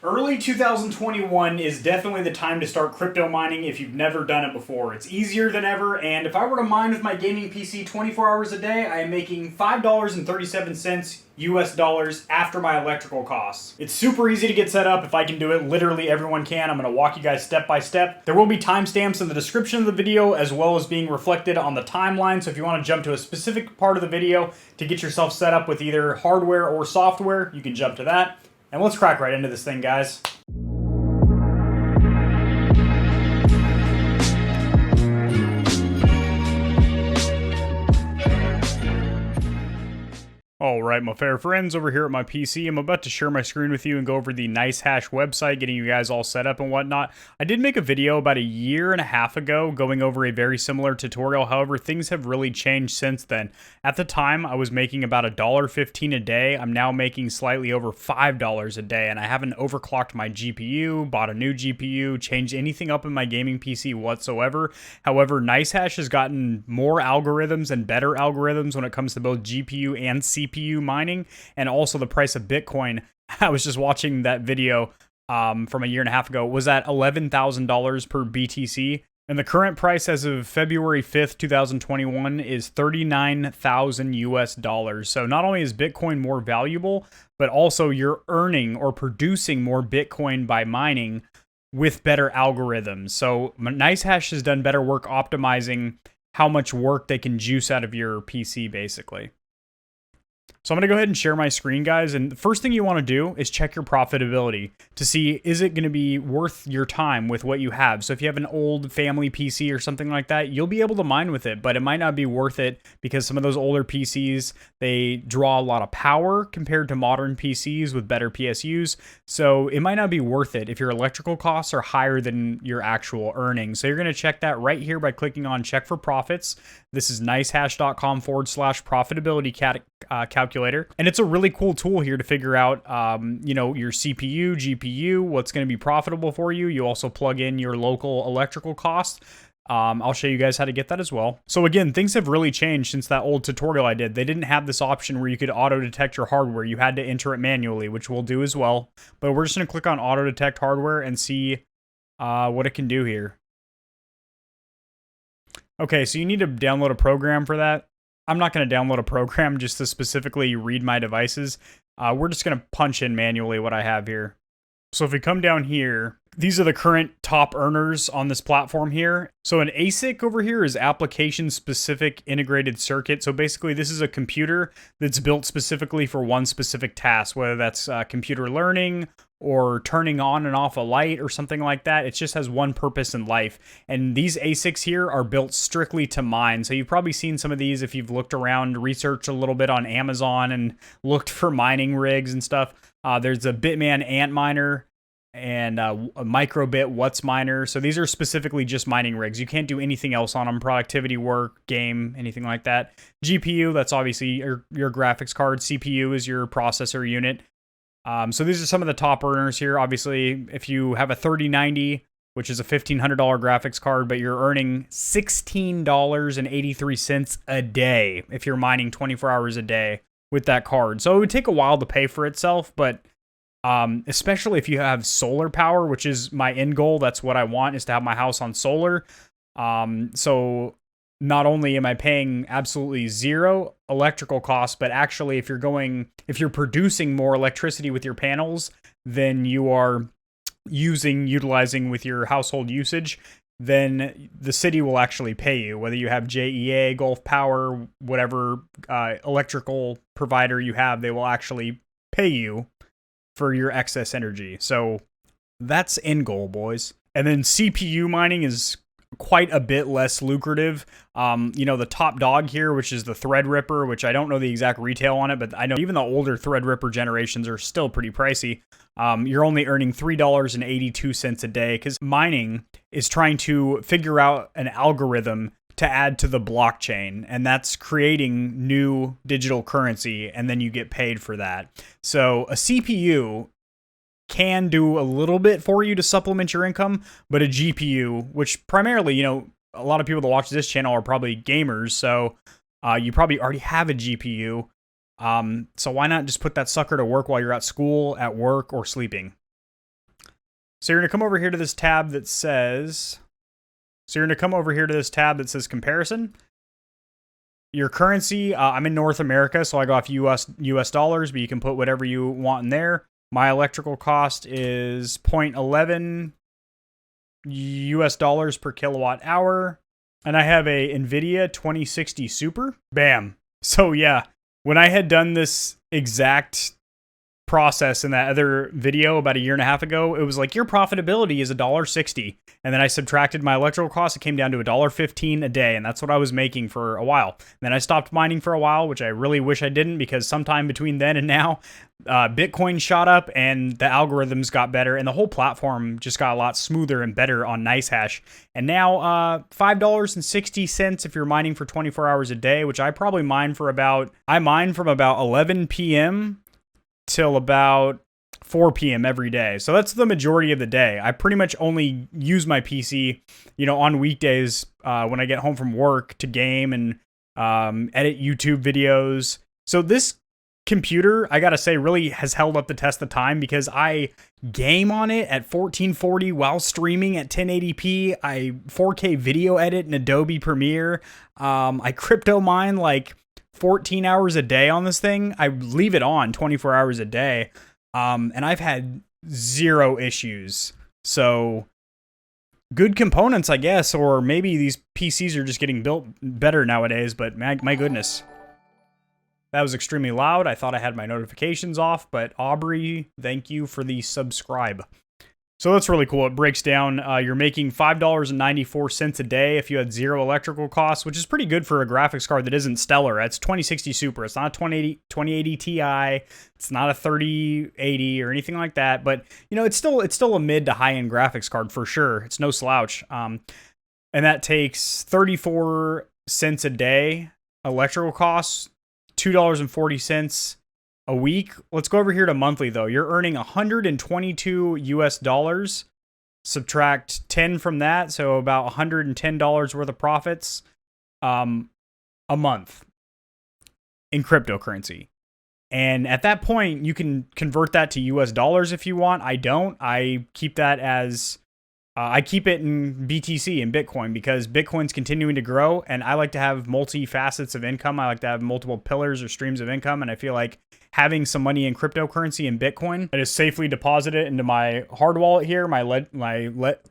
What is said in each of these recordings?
Early 2021 is definitely the time to start crypto mining if you've never done it before. It's easier than ever, and if I were to mine with my gaming PC 24 hours a day, I am making $5.37 US dollars after my electrical costs. It's super easy to get set up. If I can do it, literally everyone can. I'm going to walk you guys step by step. There will be timestamps in the description of the video as well as being reflected on the timeline, so if you want to jump to a specific part of the video to get yourself set up with either hardware or software, you can jump to that. And let's crack right into this thing, guys. Alright, my fair friends, over here at my PC, I'm about to share my screen with you and go over the NiceHash website, getting you guys all set up and whatnot. I did make a video about a year and a half ago going over a very similar tutorial. However, things have really changed since then. At the time, I was making about $1.15 a day. I'm now making slightly over $5 a day, and I haven't overclocked my GPU, bought a new GPU, changed anything up in my gaming PC whatsoever. However, NiceHash has gotten more algorithms and better algorithms when it comes to both GPU and CPU mining, and also the price of Bitcoin. I was just watching that video from a year and a half ago. Was at $11,000 per BTC, and the current price as of February 5th, 2021 is 39,000 US dollars. So not only is Bitcoin more valuable, but also you're earning or producing more Bitcoin by mining with better algorithms. So NiceHash has done better work optimizing how much work they can juice out of your PC, basically. So I'm going to go ahead and share my screen, guys, and the first thing you want to do is check your profitability to see, is it going to be worth your time with what you have? So if you have an old family PC or something like that, you'll be able to mine with it, but it might not be worth it because some of those older PCs, they draw a lot of power compared to modern PCs with better PSUs, so it might not be worth it if your electrical costs are higher than your actual earnings. So you're going to check that right here by clicking on Check for Profits. This is nicehash.com/profitability calculator. And it's a really cool tool here to figure out, your CPU, GPU, what's going to be profitable for you. You also plug in your local electrical cost. I'll show you guys how to get that as well. So again, things have really changed since that old tutorial I did. They didn't have this option where you could auto detect your hardware. You had to enter it manually, which we'll do as well. But we're just going to click on auto detect hardware and see what it can do here. Okay, so you need to download a program for that. I'm not going to download a program just to specifically read my devices. We're just going to punch in manually what I have here. So if we come down here, these are the current top earners on this platform here. So an ASIC over here is application-specific integrated circuit. So basically, this is a computer that's built specifically for one specific task, whether that's computer learning or turning on and off a light or something like that. It just has one purpose in life. And these ASICs here are built strictly to mine. So you've probably seen some of these if you've looked around, researched a little bit on Amazon and looked for mining rigs and stuff. There's a Bitman Ant miner and a microbit What's miner. So these are specifically just mining rigs. You can't do anything else on them, productivity work, game, anything like that. GPU, that's obviously your graphics card. CPU is your processor unit. So these are some of the top earners here. Obviously, if you have a 3090, which is a $1,500 graphics card, but you're earning $16.83 a day if you're mining 24 hours a day with that card. So it would take a while to pay for itself, but especially if you have solar power, which is my end goal. That's what I want, is to have my house on solar. So not only am I paying absolutely zero electrical costs, but actually if you're producing more electricity with your panels than you are utilizing with your household usage, then the city will actually pay you, whether you have JEA, Gulf Power, whatever electrical provider you have, they will actually pay you for your excess energy. So that's end goal, boys. And then CPU mining is quite a bit less lucrative. The top dog here, which is the Threadripper, which I don't know the exact retail on it, but I know even the older Threadripper generations are still pretty pricey. You're only earning $3.82 a day because mining is trying to figure out an algorithm to add to the blockchain, and that's creating new digital currency, and then you get paid for that. So a CPU can do a little bit for you to supplement your income, but a GPU, which primarily, a lot of people that watch this channel are probably gamers, so you probably already have a GPU. So why not just put that sucker to work while you're at school, at work, or sleeping? So you're going to come over here to this tab that says, comparison. Your currency, I'm in North America, so I go off US dollars, but you can put whatever you want in there. My electrical cost is 0.11 US dollars per kilowatt hour. And I have a NVIDIA 2060 Super. Bam. So yeah, when I had done this exact process in that other video about a year and a half ago, it was like, your profitability is $1.60. And then I subtracted my electrical costs. It came down to $1.15 a day. And that's what I was making for a while. And then I stopped mining for a while, which I really wish I didn't, because sometime between then and now, Bitcoin shot up and the algorithms got better and the whole platform just got a lot smoother and better on NiceHash. And now $5.60 if you're mining for 24 hours a day, which I probably mine from about 11 p.m. till about 4 p.m. every day. So that's the majority of the day. I pretty much only use my PC, on weekdays when I get home from work to game and edit YouTube videos. So this computer, I gotta say, really has held up the test of time, because I game on it at 1440 while streaming at 1080p. I 4K video edit in Adobe Premiere. I crypto mine like 14 hours a day on this thing. I leave it on 24 hours a day. And I've had zero issues. So good components, I guess, or maybe these PCs are just getting built better nowadays, but my goodness. That was extremely loud. I thought I had my notifications off, but Aubrey, thank you for the subscribe. So that's really cool. It breaks down, you're making $5.94 a day if you had zero electrical costs, which is pretty good for a graphics card that isn't stellar. It's 2060 Super. It's not a 2080 Ti. It's not a 3080 or anything like that. But, it's still a mid to high-end graphics card for sure. It's no slouch. And that takes 34 cents a day electrical costs, $2.40 a week. Let's go over here to monthly though. You're earning 122 US dollars. Subtract 10 from that, so about $110 worth of profits a month in cryptocurrency. And at that point, you can convert that to US dollars if you want. I don't. I keep that as I keep it in BTC and Bitcoin, because Bitcoin's continuing to grow, and I like to have multi-facets of income. I like to have multiple pillars or streams of income, and I feel like having some money in cryptocurrency and Bitcoin, I just safely deposit it into my hard wallet here, my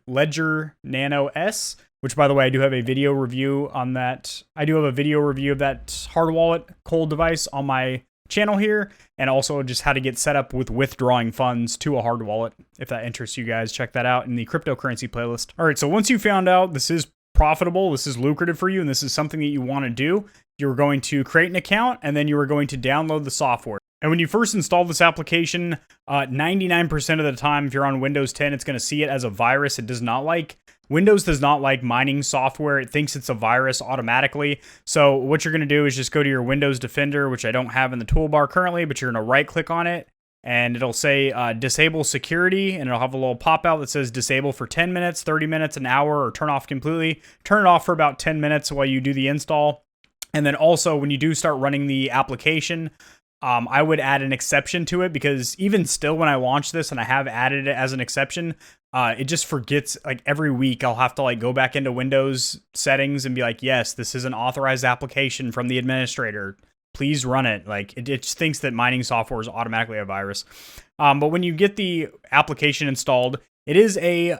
Ledger Nano S, which, by the way, I do have a video review on that. I do have a video review of that hard wallet cold device on my channel here, and also just how to get set up with withdrawing funds to a hard wallet. If that interests you guys, check that out in the cryptocurrency playlist. All right, so once you found out this is profitable, this is lucrative for you, and this is something that you want to do, you're going to create an account, and then you are going to download the software. And when you first install this application, 99% of the time, if you're on Windows 10, it's going to see it as a virus. Windows does not like mining software. It thinks it's a virus automatically. So what you're going to do is just go to your Windows Defender, which I don't have in the toolbar currently, but you're going to right click on it, and it'll say disable security, and it'll have a little pop out that says disable for 10 minutes, 30 minutes, an hour, or turn off completely. Turn it off for about 10 minutes while you do the install. And then also when you do start running the application, I would add an exception to it, because even still when I launch this and I have added it as an exception, it just forgets. Like every week I'll have to like go back into Windows settings and be like, yes, this is an authorized application from the administrator. Please run it. Like it just thinks that mining software is automatically a virus. But when you get the application installed, it is a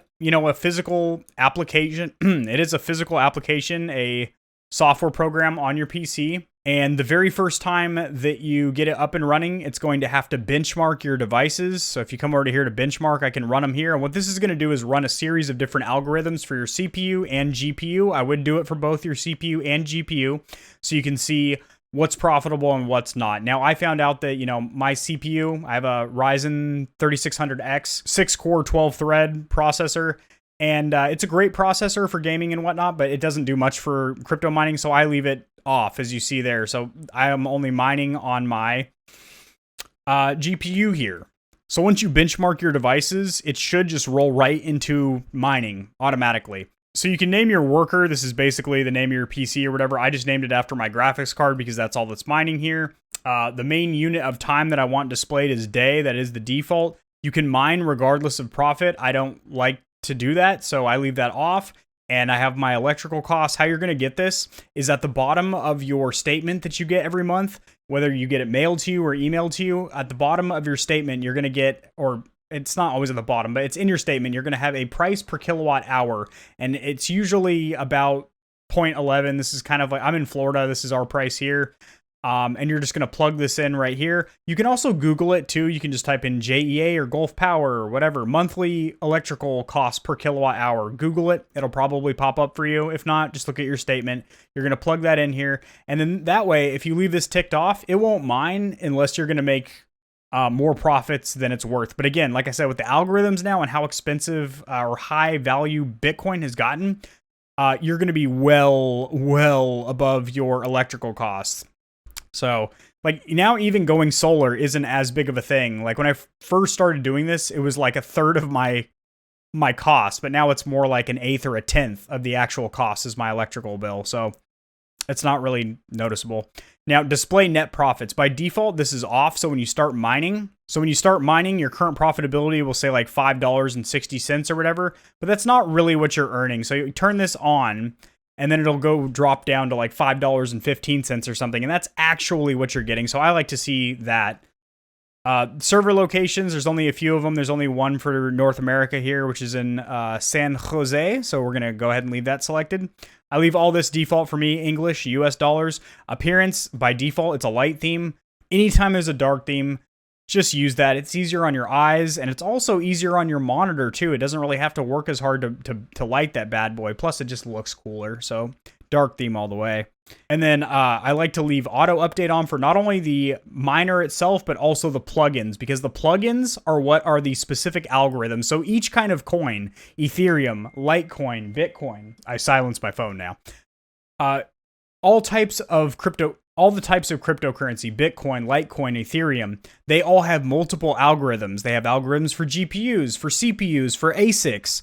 physical application. It is a physical application, a software program on your PC. And the very first time that you get it up and running, it's going to have to benchmark your devices. So if you come over to here to benchmark, I can run them here. And what this is going to do is run a series of different algorithms for your CPU and GPU. I would do it for both your CPU and GPU, so you can see what's profitable and what's not. Now, I found out that, my CPU, I have a Ryzen 3600X, 6-core, 12-thread processor. And it's a great processor for gaming and whatnot, but it doesn't do much for crypto mining, so I leave it off, as you see there. So I am only mining on my GPU here. So once you benchmark your devices, it should just roll right into mining automatically. So you can name your worker. This is basically the name of your PC or whatever. I just named it after my graphics card because that's all that's mining here. The main unit of time that I want displayed is day. That is the default. You can mine regardless of profit. I don't like to do that, so I leave that off. And I have my electrical costs. How you're going to get this is at the bottom of your statement that you get every month, whether you get it mailed to you or emailed to you. At the bottom of your statement, you're going to get, or it's not always at the bottom, but it's in your statement, you're going to have a price per kilowatt hour. And it's usually about 0.11. This is kind of like, I'm in Florida. This is our price here. And you're just going to plug this in right here. You can also Google it too. You can just type in JEA or Gulf Power or whatever, monthly electrical cost per kilowatt hour. Google it. It'll probably pop up for you. If not, just look at your statement. You're going to plug that in here. And then that way, if you leave this ticked off, it won't mine unless you're going to make more profits than it's worth. But again, like I said, with the algorithms now and how expensive or high value Bitcoin has gotten, you're going to be well above your electrical costs. So, like, now even going solar isn't as big of a thing. Like, when I first started doing this, it was like a third of my cost, but now it's more like an eighth or a tenth of the actual cost is my electrical bill. So, it's not really noticeable. Now, display net profits. By default, this is off, so when you start mining, your current profitability will say like $5.60 or whatever, but that's not really what you're earning. So, you turn this on, and then it'll go drop down to like $5.15 or something. And that's actually what you're getting. So I like to see that. Server locations, there's only a few of them. There's only one for North America here, which is in San Jose. So we're going to go ahead and leave that selected. I leave all this default for me, English, US dollars. Appearance, by default, it's a light theme. Anytime there's a dark theme, just use that. It's easier on your eyes, and it's also easier on your monitor too. It doesn't really have to work as hard to light that bad boy. Plus, it just looks cooler. So dark theme all the way. And then I like to leave auto update on for not only the miner itself, but also the plugins, because the plugins are what are the specific algorithms. So each kind of coin, Ethereum, Litecoin, Bitcoin. I silenced my phone now. All types of crypto. All the types of cryptocurrency, Bitcoin, Litecoin, Ethereum, they all have multiple algorithms. They have algorithms for GPUs, for CPUs, for ASICs.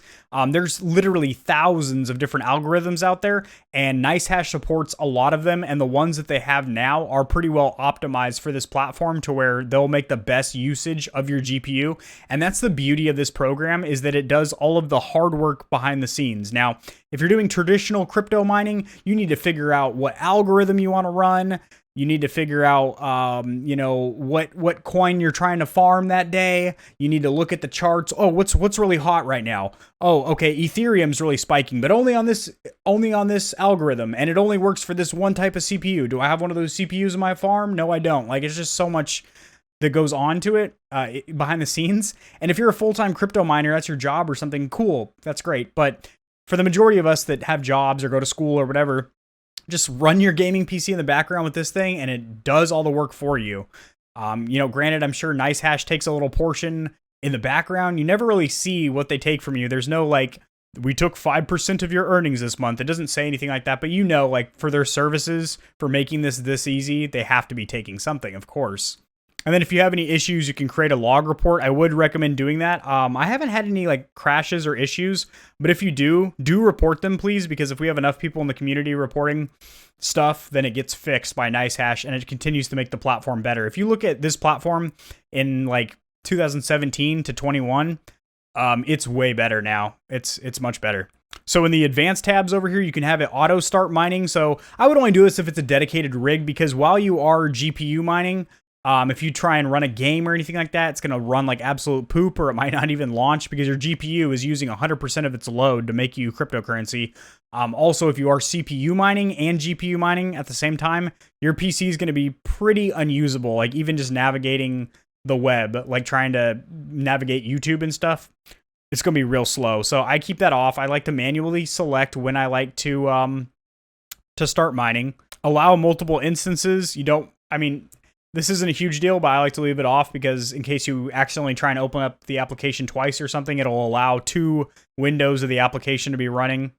There's literally thousands of different algorithms out there, and NiceHash supports a lot of them, and the ones that they have now are pretty well optimized for this platform to where they'll make the best usage of your GPU. And that's the beauty of this program, is that it does all of the hard work behind the scenes. Now, if you're doing traditional crypto mining, you need to figure out what algorithm you want to run. You need to figure out, what coin you're trying to farm that day. You need to look at the charts. Oh, what's really hot right now? Oh, okay, Ethereum's really spiking, but only on this algorithm, and it only works for this one type of CPU. Do I have one of those CPUs in my farm? No, I don't. Like, it's just so much that goes on to it behind the scenes. And if you're a full-time crypto miner, that's your job or something, cool. That's great. But for the majority of us that have jobs or go to school or whatever, just run your gaming PC in the background with this thing, and it does all the work for you. Granted, I'm sure NiceHash takes a little portion in the background. You never really see what they take from you. There's no, like, we took 5% of your earnings this month. It doesn't say anything like that, but like, for their services, for making this easy, they have to be taking something, of course. And then if you have any issues, you can create a log report. I would recommend doing that. I haven't had any like crashes or issues, but if you do report them, please, because if we have enough people in the community reporting stuff, then it gets fixed by NiceHash and it continues to make the platform better. If you look at this platform in like 2017 to 21, it's way better now. It's much better. So in the advanced tabs over here, you can have it auto start mining. So I would only do this if it's a dedicated rig, because while you are GPU mining, if you try and run a game or anything like that, it's going to run like absolute poop, or it might not even launch because your GPU is using 100% of its load to make you cryptocurrency. Also, if you are CPU mining and GPU mining at the same time, your PC is going to be pretty unusable. Like even just navigating the web, like trying to navigate YouTube and stuff, it's going to be real slow. So I keep that off. I like to manually select when I like to start mining. Allow multiple instances. This isn't a huge deal, but I like to leave it off because in case you accidentally try and open up the application twice or something, it'll allow 2 windows of the application to be running.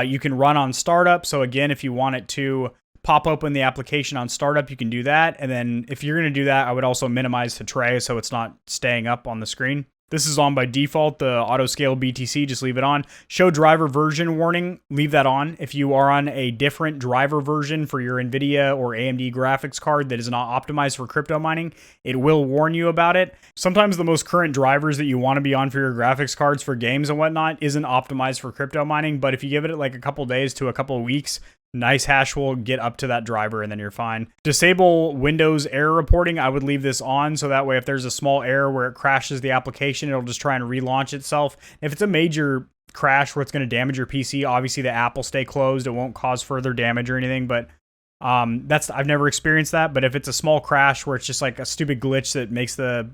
You can run on startup. So again, if you want it to pop open the application on startup, you can do that. And then if you're going to do that, I would also minimize to tray so it's not staying up on the screen. This is on by default, the auto scale BTC, just leave it on. Show driver version warning, leave that on. If you are on a different driver version for your NVIDIA or AMD graphics card that is not optimized for crypto mining, it will warn you about it. Sometimes the most current drivers that you want to be on for your graphics cards for games and whatnot isn't optimized for crypto mining, but if you give it like a couple days to a couple of weeks, NiceHash will get up to that driver and then you're fine. Disable Windows error reporting. I would leave this on so that way if there's a small error where it crashes the application, it'll just try and relaunch itself. If it's a major crash where it's going to damage your PC, obviously the app will stay closed. It won't cause further damage or anything, but I've never experienced that. But if it's a small crash where it's just like a stupid glitch that makes the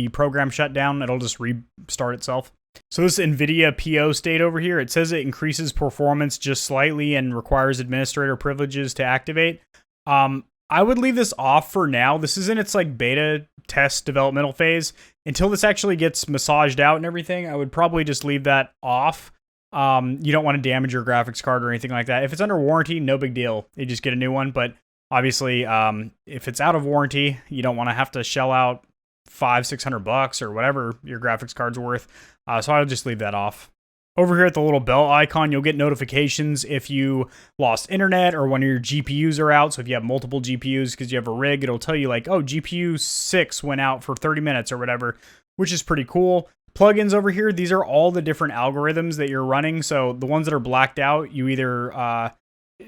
program shut down, it'll just restart itself. So this NVIDIA PO state over here, it says it increases performance just slightly and requires administrator privileges to activate. I would leave this off for now. This is in its like beta test developmental phase. Until this actually gets massaged out and everything, I would probably just leave that off. You don't want to damage your graphics card or anything like that. If it's under warranty, no big deal. You just get a new one. But obviously, if it's out of warranty, you don't want to have to shell out $500-600 or whatever your graphics card's worth. So I'll just leave that off. Over here at the little bell icon, you'll get notifications if you lost internet or one of your GPUs are out. So if you have multiple GPUs because you have a rig, it'll tell you like, oh, GPU 6 went out for 30 minutes or whatever, which is pretty cool. Plugins over here, these are all the different algorithms that you're running. So the ones that are blacked out, you either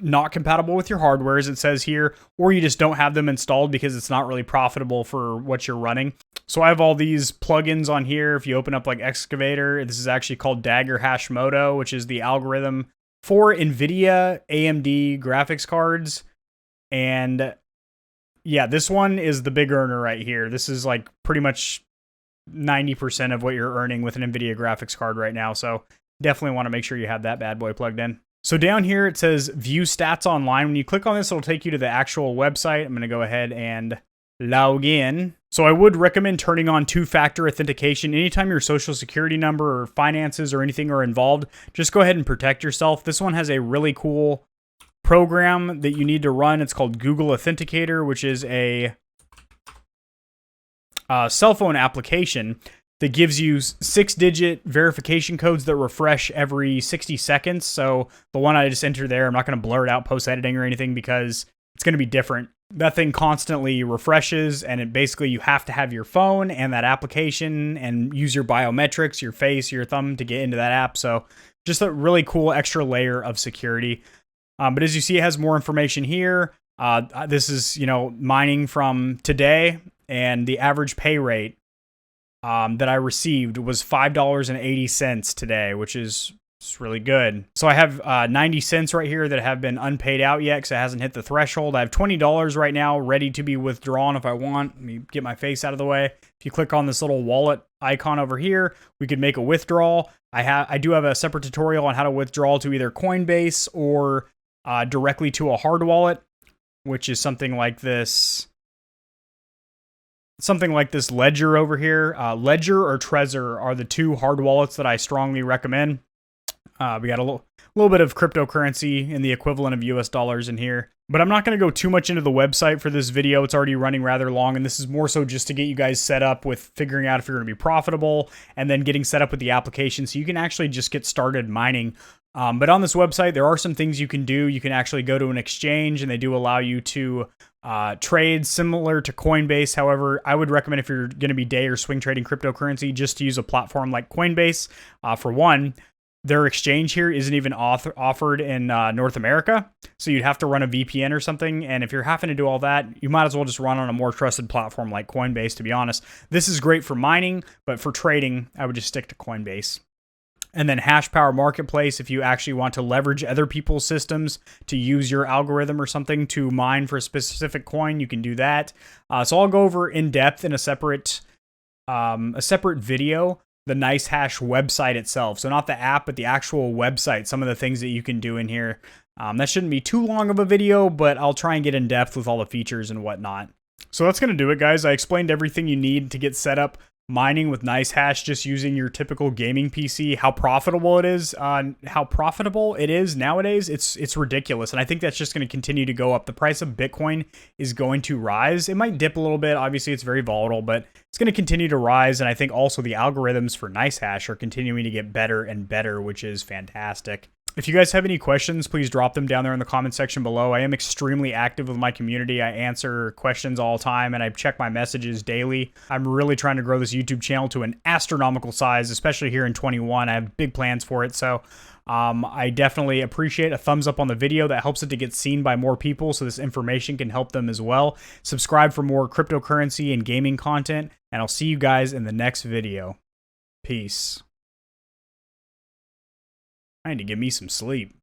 not compatible with your hardware, as it says here, or you just don't have them installed because it's not really profitable for what you're running. So I have all these plugins on here. If you open up like Excavator, this is actually called Dagger Hashimoto, which is the algorithm for NVIDIA AMD graphics cards. And yeah, this one is the big earner right here. This is like pretty much 90% of what you're earning with an NVIDIA graphics card right now. So definitely want to make sure you have that bad boy plugged in. So down here, it says view stats online. When you click on this, it'll take you to the actual website. I'm going to go ahead and log in. So I would recommend turning on two-factor authentication. Anytime your social security number or finances or anything are involved, just go ahead and protect yourself. This one has a really cool program that you need to run. It's called Google Authenticator, which is a cell phone application that gives you 6-digit verification codes that refresh every 60 seconds. So the one I just entered there, I'm not going to blur it out post-editing or anything because it's going to be different. That thing constantly refreshes, and it basically you have to have your phone and that application and use your biometrics, your face, your thumb to get into that app. So just a really cool extra layer of security. But as you see, it has more information here. This is, mining from today, and the average pay rate that I received was $5.80 today, which is really good. So I have 90 cents right here that have been unpaid out yet because it hasn't hit the threshold. I have $20 right now ready to be withdrawn if I want. Let me get my face out of the way. If you click on this little wallet icon over here, we could make a withdrawal. I do have a separate tutorial on how to withdraw to either Coinbase or directly to a hard wallet, which is something like this. Ledger over here. Ledger or Trezor are the two hard wallets that I strongly recommend. We got a little bit of cryptocurrency in the equivalent of US dollars in here. But I'm not going to go too much into the website for this video. It's already running rather long, and this is more so just to get you guys set up with figuring out if you're going to be profitable and then getting set up with the application so you can actually just get started mining. But on this website, there are some things you can do. You can actually go to an exchange, and they do allow you to trade similar to Coinbase. However, I would recommend if you're going to be day or swing trading cryptocurrency, just to use a platform like Coinbase. For one, their exchange here isn't even offered in North America, so you'd have to run a VPN or something. And if you're having to do all that, you might as well just run on a more trusted platform like Coinbase, to be honest. This is great for mining, but for trading, I would just stick to Coinbase. And then Hash Power Marketplace, if you actually want to leverage other people's systems to use your algorithm or something to mine for a specific coin, you can do that. So I'll go over in depth in a separate video, the NiceHash website itself. So not the app, but the actual website, some of the things that you can do in here. That shouldn't be too long of a video, but I'll try and get in depth with all the features and whatnot. So that's going to do it, guys. I explained everything you need to get set up mining with NiceHash, just using your typical gaming PC, how profitable it is, nowadays, it's ridiculous. And I think that's just going to continue to go up. The price of Bitcoin is going to rise. It might dip a little bit. Obviously, it's very volatile, but it's going to continue to rise. And I think also the algorithms for NiceHash are continuing to get better and better, which is fantastic. If you guys have any questions, please drop them down there in the comment section below. I am extremely active with my community. I answer questions all the time, and I check my messages daily. I'm really trying to grow this YouTube channel to an astronomical size, especially here in 21. I have big plans for it, so I definitely appreciate a thumbs up on the video. That helps it to get seen by more people, so this information can help them as well. Subscribe for more cryptocurrency and gaming content, and I'll see you guys in the next video. Peace. I need to get me some sleep.